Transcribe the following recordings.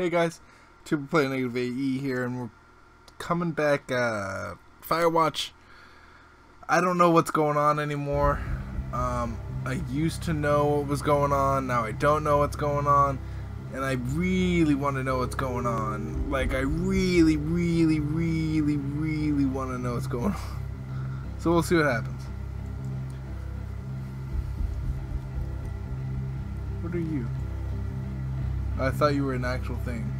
Hey guys, Tubaaplyr NegativeAE here, and we're coming back. Firewatch. I don't know what's going on anymore. I used to know what was going on. Now I don't know what's going on, and I really want to know what's going on. Like I really want to know what's going on. So we'll see what happens. What are you? I thought you were an actual thing.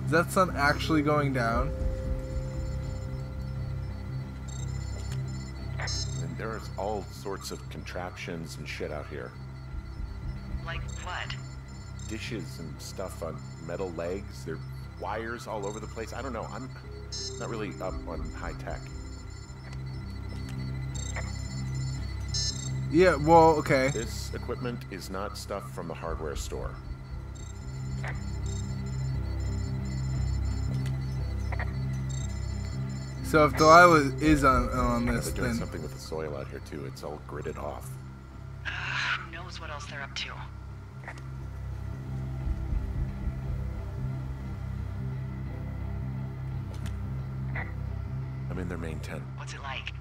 Is that sun actually going down? And there's all sorts of contraptions and shit out here. Like what? Dishes and stuff on metal legs. There are wires all over the place. I don't know. I'm not really up on high tech. Yeah, well, okay. This equipment is not stuff from the hardware store. So if Delilah is on this, They're doing then something with the soil out here too. It's all gridded off. Who knows what else they're up to? I'm in their main tent. What's it like?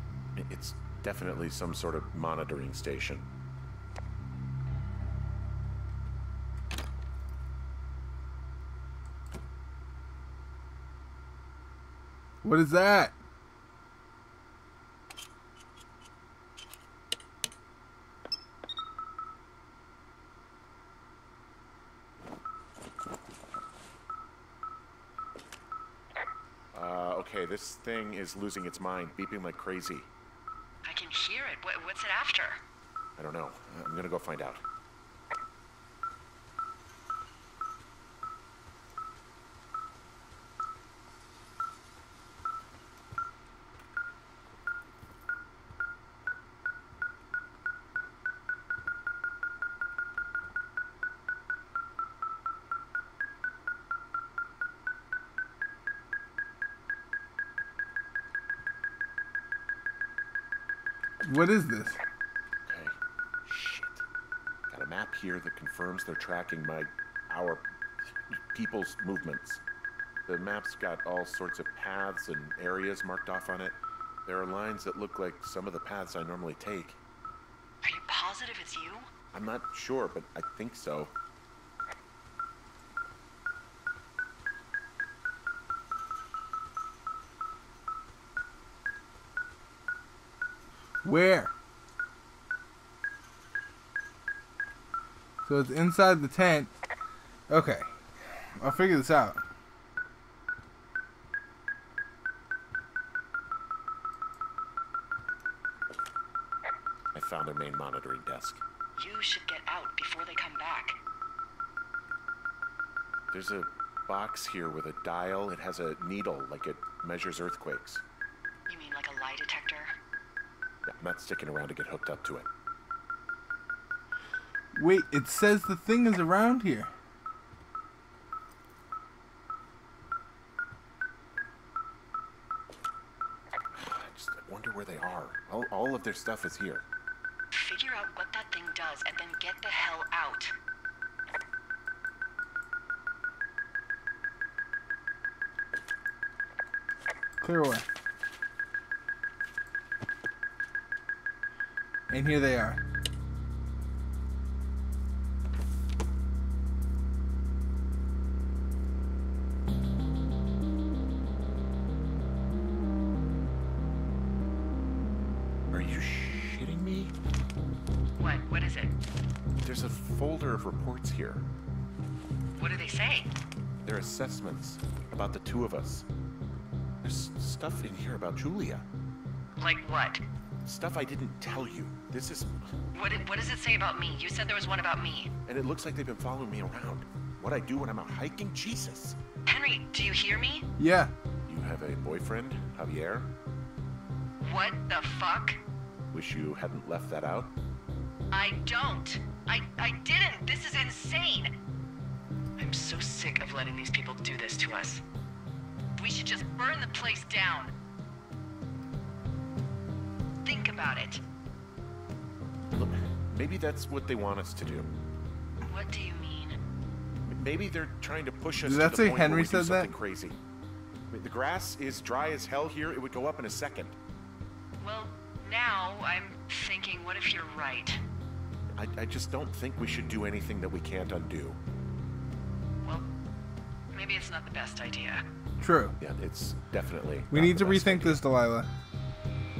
It's definitely some sort of monitoring station. what is that? Okay, this thing is losing its mind, beeping like crazy. I can hear it. What's it after? I don't know. I'm gonna go find out. What is this? Okay. Shit. Got a map here that confirms they're tracking our people's movements. The map's got all sorts of paths and areas marked off on it. There are lines that look like some of the paths I normally take. Are you positive it's you? I'm not sure, but I think so. Where? So it's inside the tent. Okay. I'll figure this out. I found their main monitoring desk. You should get out before they come back. There's a box here with a dial. It has a needle, like it measures earthquakes. You mean like a lie detector? Yeah, I'm not sticking around to get hooked up to it. Wait, it says the thing is around here. I wonder where they are. All of their stuff is here. Figure out what that thing does and then get the hell out. Clear away. And here they are. Are you shitting me? What is it? There's a folder of reports here. What do they say? They're assessments about the two of us. There's stuff in here about Julia. Like what? Stuff I didn't tell you. This is... What does it say about me? You said there was one about me. And it looks like they've been following me around. What I do when I'm out hiking? Jesus. Henry, do you hear me? Yeah. You have a boyfriend, Javier? What the fuck? Wish you hadn't left that out. I don't. I didn't. This is insane. I'm so sick of letting these people do this to us. We should just burn the place down. Think about it. Look, maybe that's what they want us to do. What do you mean? Maybe they're trying to push us Did to that the say point where Henry we do said that? something crazy. I mean, the grass is dry as hell here. It would go up in a second. Well, now I'm thinking, what if you're right? I just don't think we should do anything that we can't undo. Well, maybe it's not the best idea. True. Yeah, it's definitely. We not need the to best rethink idea. this, Delilah.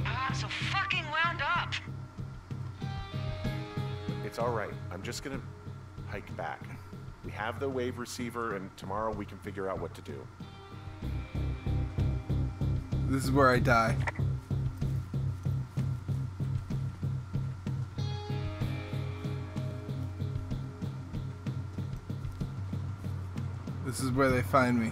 I'm so fucking wound up. It's all right. I'm just gonna hike back. We have the wave receiver, and tomorrow we can figure out what to do. This is where I die. This is where they find me.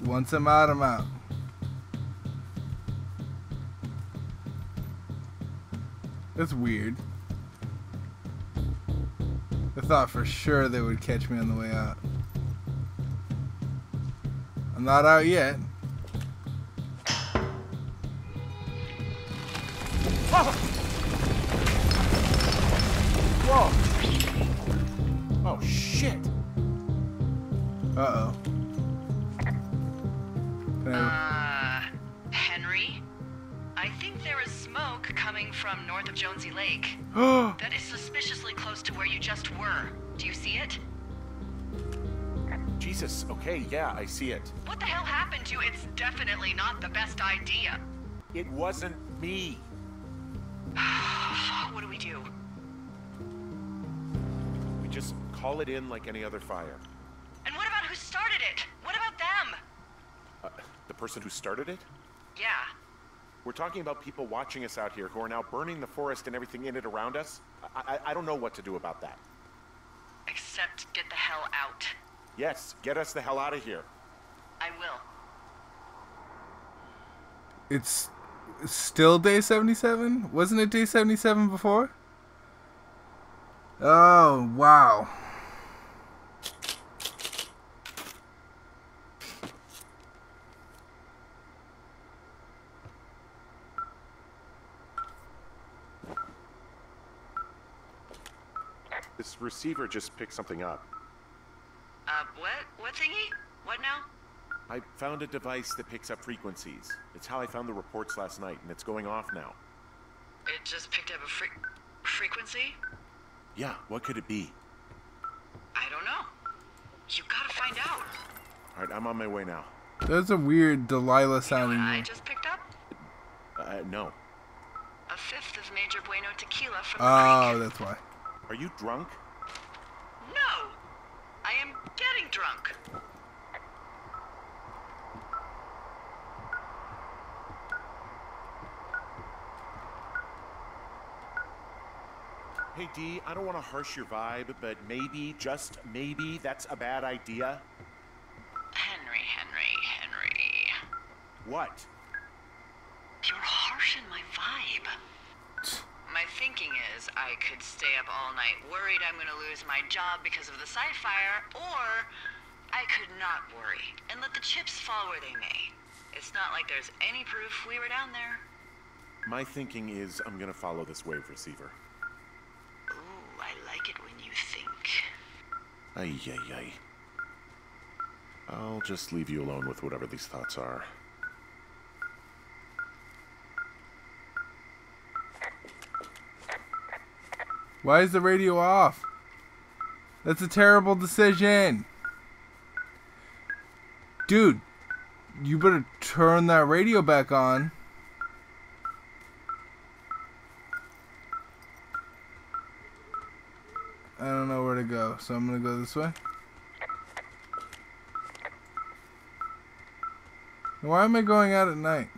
Once I'm out, I'm out. That's weird. I thought for sure they would catch me on the way out. I'm not out yet. Whoa! Oh shit! Uh-oh. Can I- Henry? I think there is smoke coming from north of Jonesy Lake. Oh! That is suspiciously close to where you just were. Do you see it? Jesus. Okay, yeah, I see it. What the hell happened to you? It's definitely not the best idea. It wasn't me. What do we do? We just call it in like any other fire. And what about who started it? What about them? The person who started it? Yeah. We're talking about people watching us out here who are now burning the forest and everything in it around us. I don't know what to do about that. Except get the hell out. Yes, get us the hell out of here. I will. It's still day 77? Wasn't it day 77 before? Oh, wow. This receiver just picked something up. What? What thingy? What now? I found a device that picks up frequencies. It's how I found the reports last night, and it's going off now. It just picked up a frequency? Yeah, what could it be? I don't know. You gotta find out. All right, I'm on my way now. That's a weird Delilah You know sounding what I name. just picked up? No. A fifth of Major Bueno tequila from the Oh, creek. that's why. Are you drunk? No! I am getting drunk. Hey, D, I don't want to harsh your vibe, but maybe, just maybe, that's a bad idea. Henry. What? You're harshing my vibe. My thinking is I could stay up all night worried I'm gonna lose my job because of the site fire, or I could not worry and let the chips fall where they may. It's not like there's any proof we were down there. My thinking is I'm gonna follow this wave receiver. Ooh, I like it when you think. Ay. I'll just leave you alone with whatever these thoughts are. Why is the radio off? That's a terrible decision. Dude, you better turn that radio back on. I don't know where to go, so I'm gonna go this way. Why am I going out at night?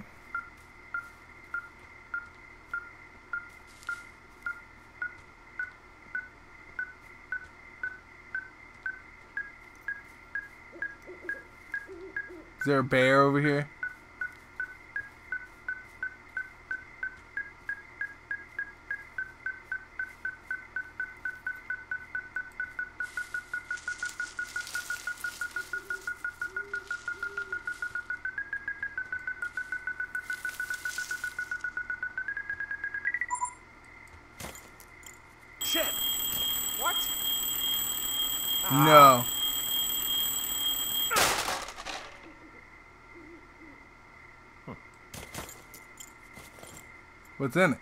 Is there a bear over here? Shit! What? No. What's in it?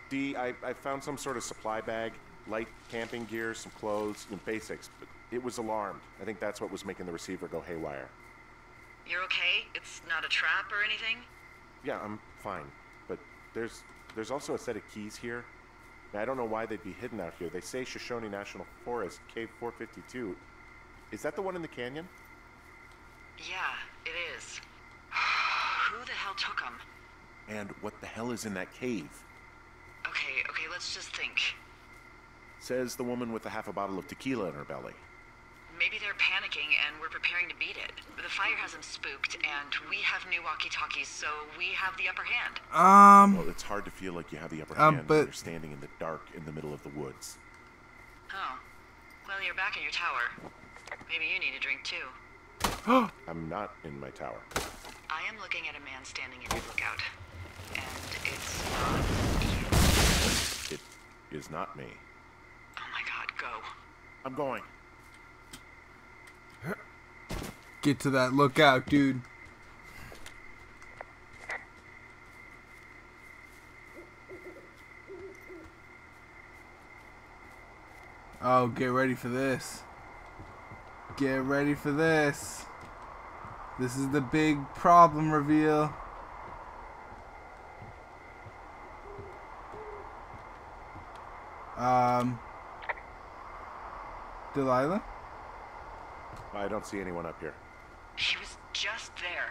D, I found some sort of supply bag, light camping gear, some clothes, and basics, but it was alarmed. I think that's what was making the receiver go haywire. You're okay? It's not a trap or anything? Yeah, I'm fine, but there's also a set of keys here. I don't know why they'd be hidden out here. They say Shoshone National Forest, Cave 452. Is that the one in the canyon? Yeah, it is. Who the hell took them? And what the hell is in that cave? Okay, let's just think. Says the woman with a half a bottle of tequila in her belly. Maybe they're panicking and we're preparing to beat it. The fire has them spooked, and we have new walkie-talkies, so we have the upper hand. Well, it's hard to feel like you have the upper hand when you're standing in the dark in the middle of the woods. Oh. Well, you're back in your tower. Maybe you need a drink, too. I'm not in my tower. I am looking at a man standing in your lookout. And it's not you. It is not me. Oh my god, go. I'm going. Get to that lookout, dude. Oh, get ready for this. Get ready for this. This is the big problem reveal. Delilah? I don't see anyone up here. She was just there.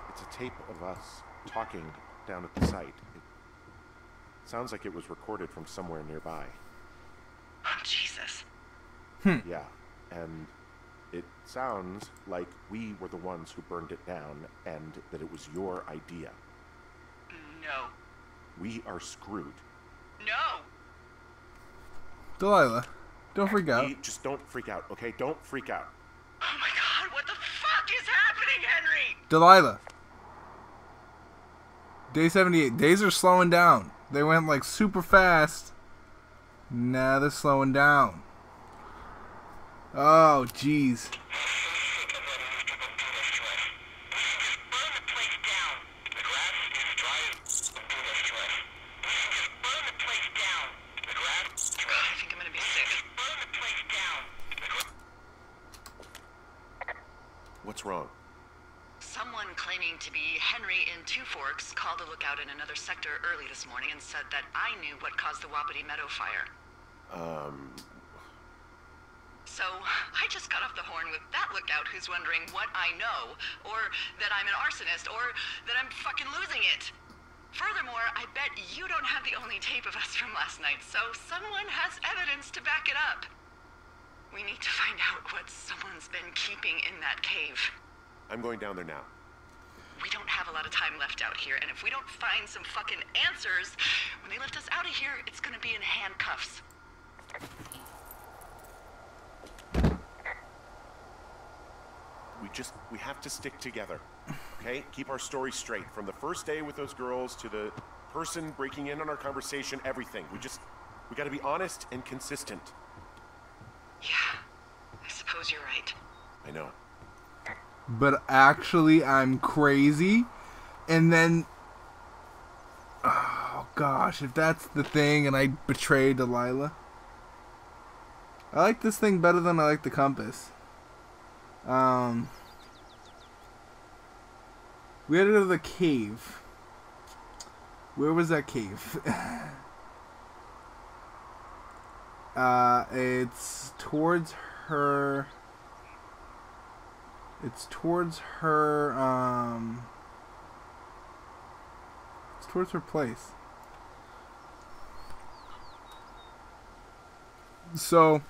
It's a tape of us talking down at the site. It sounds like it was recorded from somewhere nearby. Oh, Jesus. Yeah, and it sounds like we were the ones who burned it down and that it was your idea. No. We are screwed. No! Delilah, don't freak out. Just don't freak out, okay? Don't freak out. Oh my god, what the fuck is happening, Henry? Delilah. Day 78. Days are slowing down. They went like super fast. Now they're slowing down. Oh, jeez. I think I'm gonna be sick. What's wrong? Someone claiming to be Henry in Two Forks called a lookout in another sector early this morning and said that I knew what caused the Wapiti Meadow fire. So, I just got off the horn with that lookout who's wondering what I know, or that I'm an arsonist, or that I'm fucking losing it. Furthermore, I bet you don't have the only tape of us from last night, so someone has evidence to back it up. We need to find out what someone's been keeping in that cave. I'm going down there now. We don't have a lot of time left out here, and if we don't find some fucking answers, when they lift us out of here, it's gonna be in handcuffs. We have to stick together, okay? Keep our story straight. From the first day with those girls to the person breaking in on our conversation, everything. We gotta be honest and consistent. Yeah, I suppose you're right. I know. But actually, I'm crazy. And then... Oh, gosh. If that's the thing and I betray Delilah. I like this thing better than I like the compass. We had to go to the cave. Where was that cave? It's towards her... It's towards her, it's towards her place. So,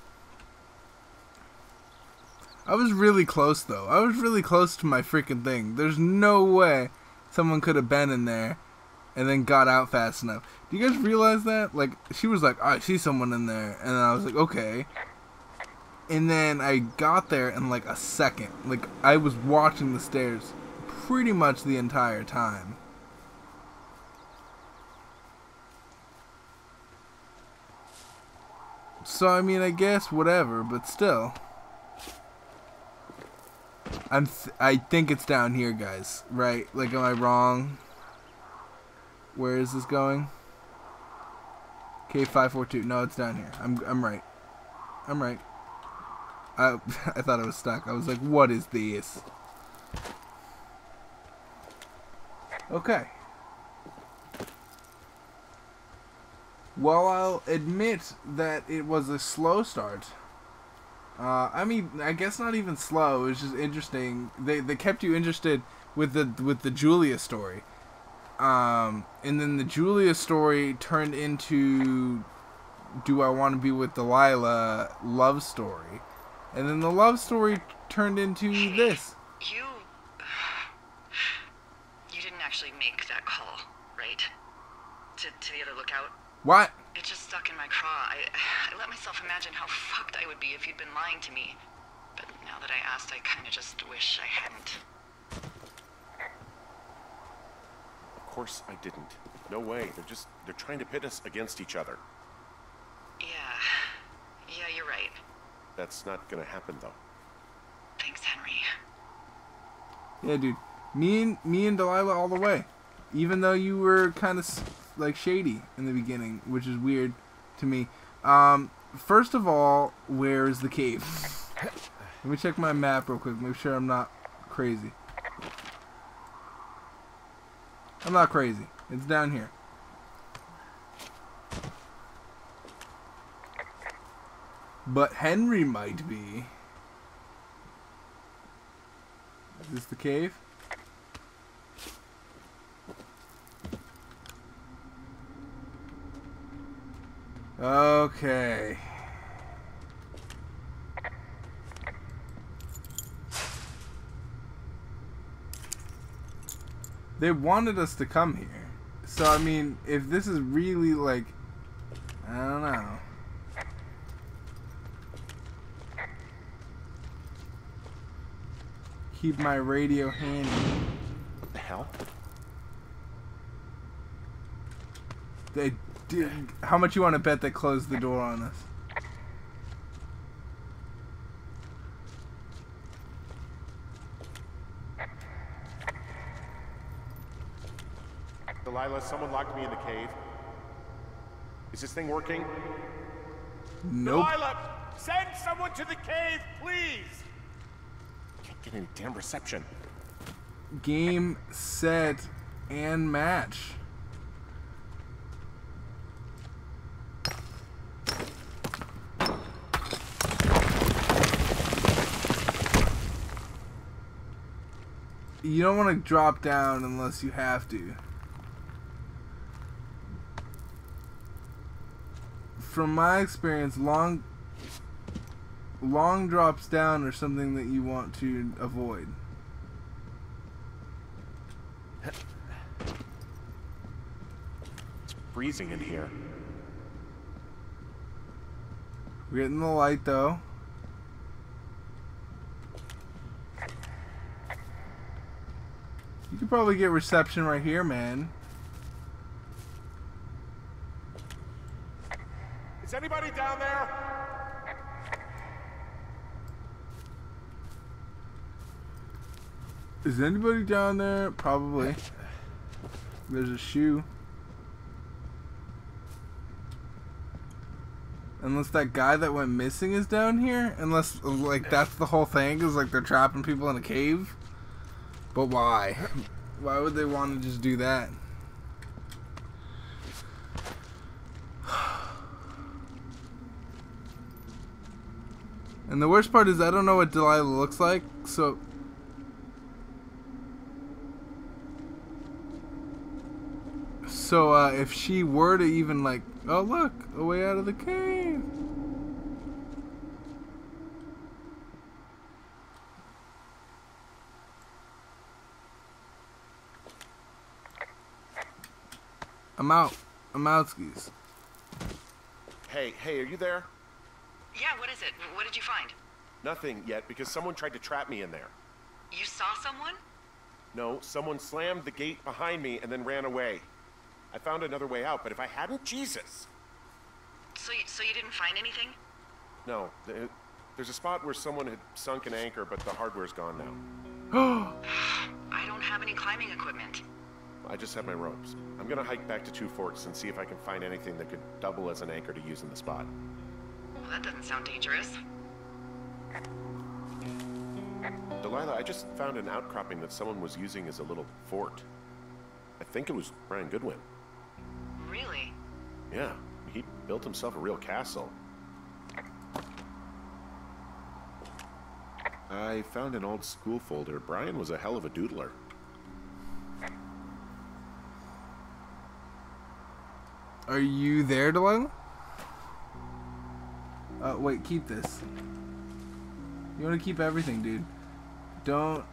I was really close, though. I was really close to my freaking thing. There's no way someone could have been in there and then got out fast enough. Do you guys realize that? Like, she was like, I see someone in there. And I was like, okay. And then I got there in like a second. Like, I was watching the stairs pretty much the entire time. So, I mean, I guess whatever, but still. I think it's down here, guys. Right? Like, am I wrong? Where is this going? K542. No, it's down here. I'm right. I'm right. I thought I was stuck. I was like, what is this? Okay. Well, I'll admit that it was a slow start. I mean, I guess not even slow. It was just interesting. They kept you interested with the Julia story, and then the Julia story turned into "Do I Want to Be with Delilah?" love story, and then the love story turned into this. You didn't actually make that call, right? To the other lookout. What? It just stuck in my craw. I let myself imagine how fucked I would be if you'd been lying to me. But now that I asked, I kind of just wish I hadn't. Of course I didn't. No way. They're trying to pit us against each other. Yeah, you're right. That's not gonna happen, though. Thanks, Henry. Yeah, dude. Me and Delilah all the way. Even though you were kind of like shady in the beginning, which is weird to me. First of all, where is the cave? Let me check my map real quick, make sure I'm not crazy. I'm not crazy. It's down here. But Henry might be. Is this the cave? Okay. They wanted us to come here. So, I mean, if this is really like, I don't know. Keep my radio handy. What the hell? They did. How much you want to bet they closed the door on us? Delilah, someone locked me in the cave. Is this thing working? Nope. Delilah, send someone to the cave, please! Can't get any damn reception. Game, set, and match. You don't want to drop down unless you have to. From my experience, long drops down are something that you want to avoid. It's freezing in here. We're getting the light though. You could probably get reception right here, man. Is anybody down there? Is anybody down there? Probably. There's a shoe. Unless that guy that went missing is down here. Unless, like, that's the whole thing. Is like they're trapping people in a cave. But why? Why would they want to just do that? And the worst part is I don't know what Delilah looks like, so... So, if she were to even, like... Oh, look! A way out of the cave! I'm out. I'm out skis. Hey, are you there? Yeah, what is it? What did you find? Nothing yet, because someone tried to trap me in there. You saw someone? No, someone slammed the gate behind me and then ran away. I found another way out, but if I hadn't, Jesus! So you didn't find anything? No, there's a spot where someone had sunk an anchor, but the hardware's gone now. I don't have any climbing equipment. I just have my ropes. I'm gonna hike back to Two Forks and see if I can find anything that could double as an anchor to use in the spot. Well, that doesn't sound dangerous. Delilah, I just found an outcropping that someone was using as a little fort. I think it was Brian Goodwin. Really? Yeah, he built himself a real castle. I found an old school folder. Brian was a hell of a doodler. Are you there, Delilah? Wait, keep this. You want to keep everything, dude. Don't...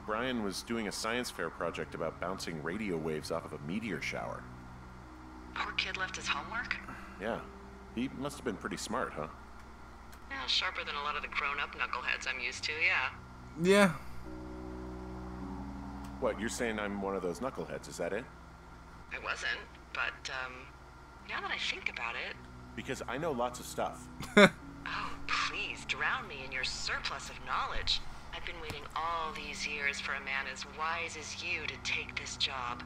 Brian was doing a science fair project about bouncing radio waves off of a meteor shower. Poor kid left his homework? Yeah, he must have been pretty smart, huh? Yeah, sharper than a lot of the grown-up knuckleheads I'm used to, yeah. Yeah. What, you're saying I'm one of those knuckleheads, is that it? I wasn't, but, now that I think about it... Because I know lots of stuff. Oh, please, drown me in your surplus of knowledge. I've been waiting all these years for a man as wise as you to take this job.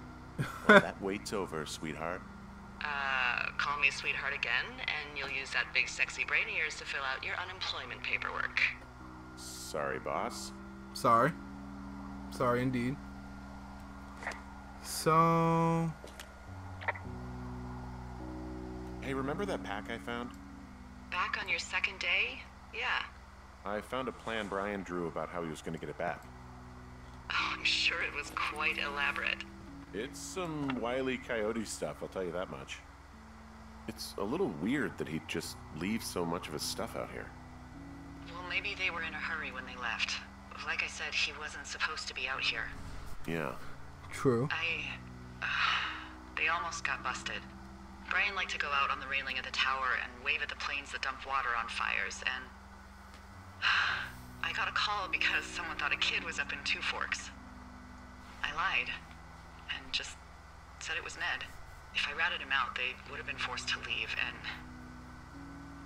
Well, that wait's over, sweetheart. Call me sweetheart again, and you'll use that big sexy brain of yours to fill out your unemployment paperwork. Sorry, boss. Sorry. Sorry indeed. So... Hey, remember that pack I found? Back on your second day? Yeah. I found a plan Brian drew about how he was going to get it back. Oh, I'm sure it was quite elaborate. It's some Wile E. Coyote stuff, I'll tell you that much. It's a little weird that he'd just leave so much of his stuff out here. Well, maybe they were in a hurry when they left. Like I said, he wasn't supposed to be out here. Yeah. True. They almost got busted. Brian liked to go out on the railing of the tower and wave at the planes that dumped water on fires, and... I got a call because someone thought a kid was up in Two Forks. I lied, and just said it was Ned. If I ratted him out, they would have been forced to leave, and...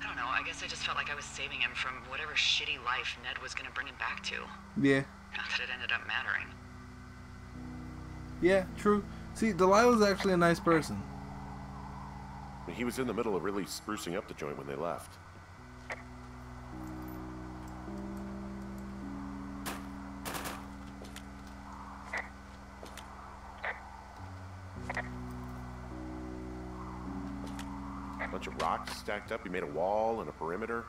I don't know, I guess I just felt like I was saving him from whatever shitty life Ned was gonna bring him back to. Yeah. Not that it ended up mattering. Yeah, true. See, Delilah's actually a nice person. He was in the middle of really sprucing up the joint when they left. A bunch of rocks stacked up. He made a wall and a perimeter.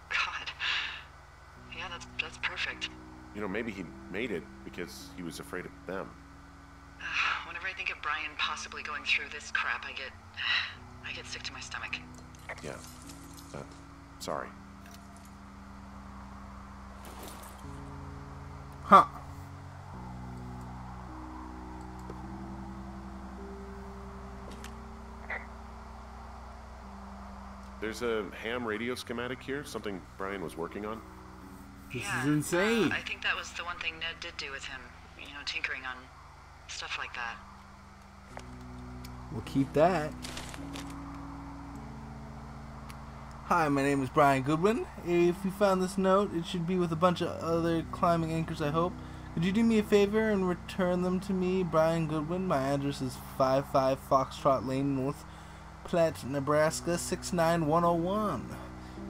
God. Yeah, that's perfect. You know, maybe he made it because he was afraid of them. Whenever I think of Brian possibly going through this crap, I get sick to my stomach. Yeah. Sorry. Huh. There's a ham radio schematic here, something Brian was working on. This is insane. I think that was the one thing Ned did do with him. You know, tinkering on stuff like that. We'll keep that. Hi, my name is Brian Goodwin. If you found this note, it should be with a bunch of other climbing anchors, I hope. Could you do me a favor and return them to me, Brian Goodwin? My address is 55 Foxtrot Lane, North Platte, Nebraska, 69101.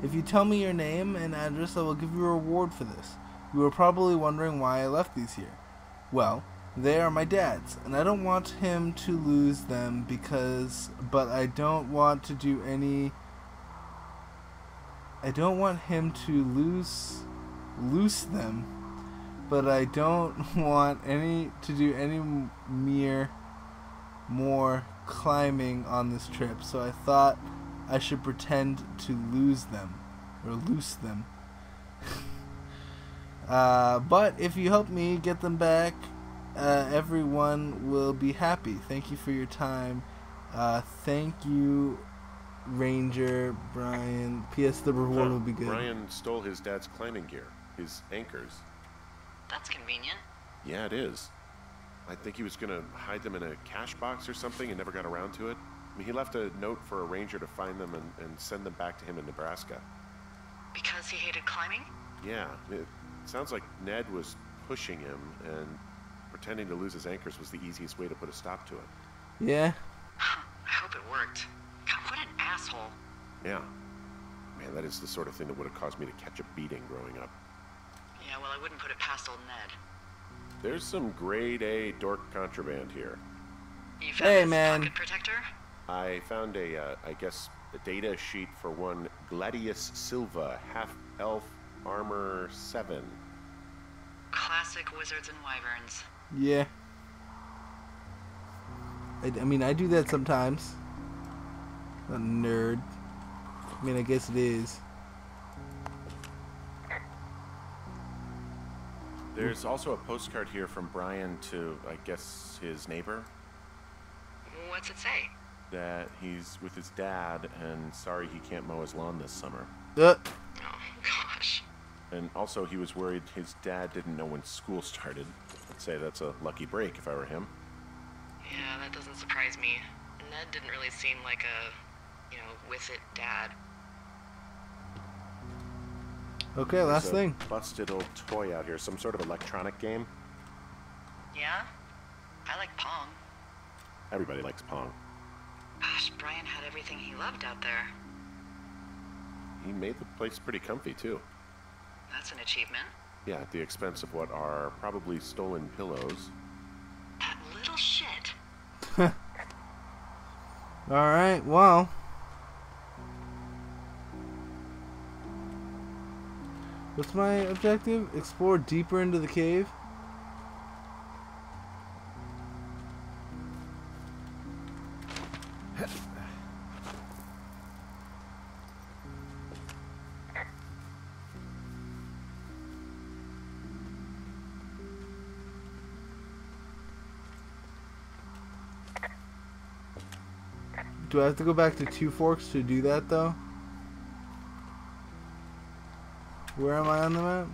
If you tell me your name and address, I will give you a reward for this. You are probably wondering why I left these here. Well, they are my dad's, and I don't want him to lose them but I don't want to do any... I don't want him to loose them, but I don't want to do any more climbing on this trip, so I thought I should pretend to loose them. But if you help me get them back, everyone will be happy. Thank you for your time. Thank you, Ranger Brian. P.S. The reward will be good. Brian stole his dad's climbing gear, his anchors. That's convenient. Yeah, it is. I think he was going to hide them in a cash box or something and never got around to it. I mean, he left a note for a ranger to find them and send them back to him in Nebraska. Because he hated climbing? Yeah, it sounds like Ned was pushing him, and pretending to lose his anchors was the easiest way to put a stop to it. Yeah? I hope it worked. God, what an asshole. Yeah. Man, that is the sort of thing that would have caused me to catch a beating growing up. Yeah, well, I wouldn't put it past old Ned. There's some grade A dork contraband here. You found Hey, his man. pocket protector? I found a data sheet for one Gladius Silva, half-elf armor 7. Classic wizards and wyverns. Yeah. I mean, I do that sometimes. A nerd. I mean, I guess it is. There's also a postcard here from Brian to, I guess, his neighbor. What's it say? That he's with his dad and sorry he can't mow his lawn this summer. Oh, gosh. And also he was worried his dad didn't know when school started. I'd say that's a lucky break if I were him. Yeah, that doesn't surprise me. Ned didn't really seem like a, with it dad. Okay, last There's a thing. busted old toy out here, some sort of electronic game. Yeah? I like Pong. Everybody likes Pong. Gosh, Brian had everything he loved out there. He made the place pretty comfy, too. That's an achievement. Yeah, at the expense of what are probably stolen pillows. That little shit. Alright, well. What's my objective? Explore deeper into the cave. Do I have to go back to Two Forks to do that, though? Where am I on the map?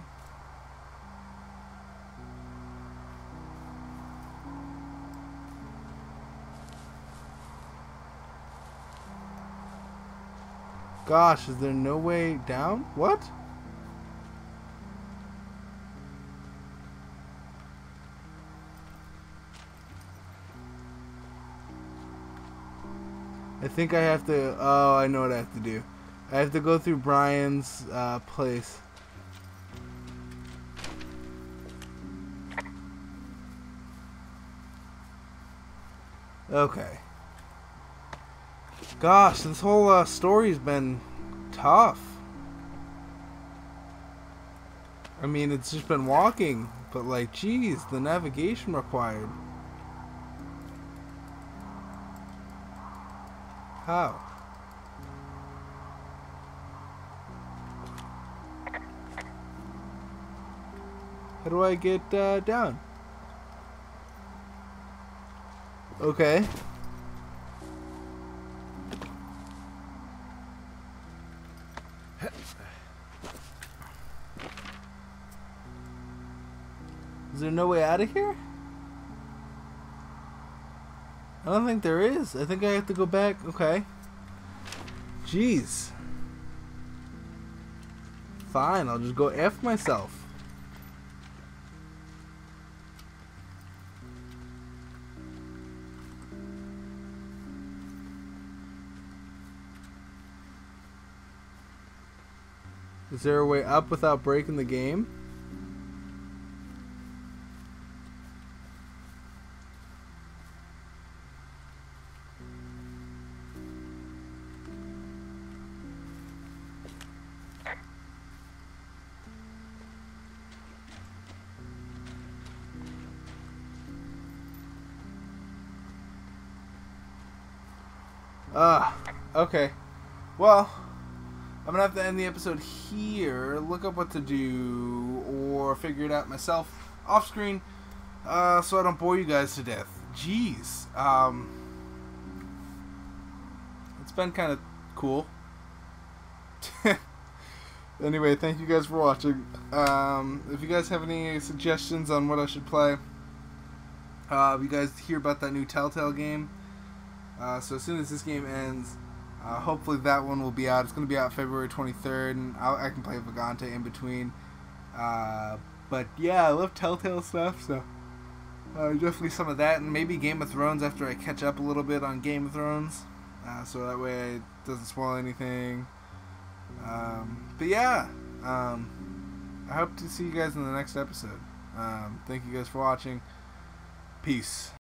Gosh, is there no way down? What? I think I have to... Oh, I know what I have to do. I have to go through Brian's place. Okay. Gosh, this whole story's been tough. I mean, it's just been walking, but like, geez, the navigation required. How? How do I get down? Okay. Is there no way out of here? I don't think there is. I think I have to go back. Okay. Jeez. Fine, I'll just go F myself. Is there a way up without breaking the game? Okay. Well, I'm going to have to end the episode here, look up what to do, or figure it out myself off screen, so I don't bore you guys to death. Jeez. It's been kind of cool. Anyway, thank you guys for watching. If you guys have any suggestions on what I should play, if you guys hear about that new Telltale game, so as soon as this game ends, hopefully that one will be out. It's going to be out February 23rd, and I can play Vagante in between. But yeah, I love Telltale stuff, so definitely some of that, and maybe Game of Thrones after I catch up a little bit on Game of Thrones, so that way it doesn't spoil anything. But yeah, I hope to see you guys in the next episode. Thank you guys for watching. Peace.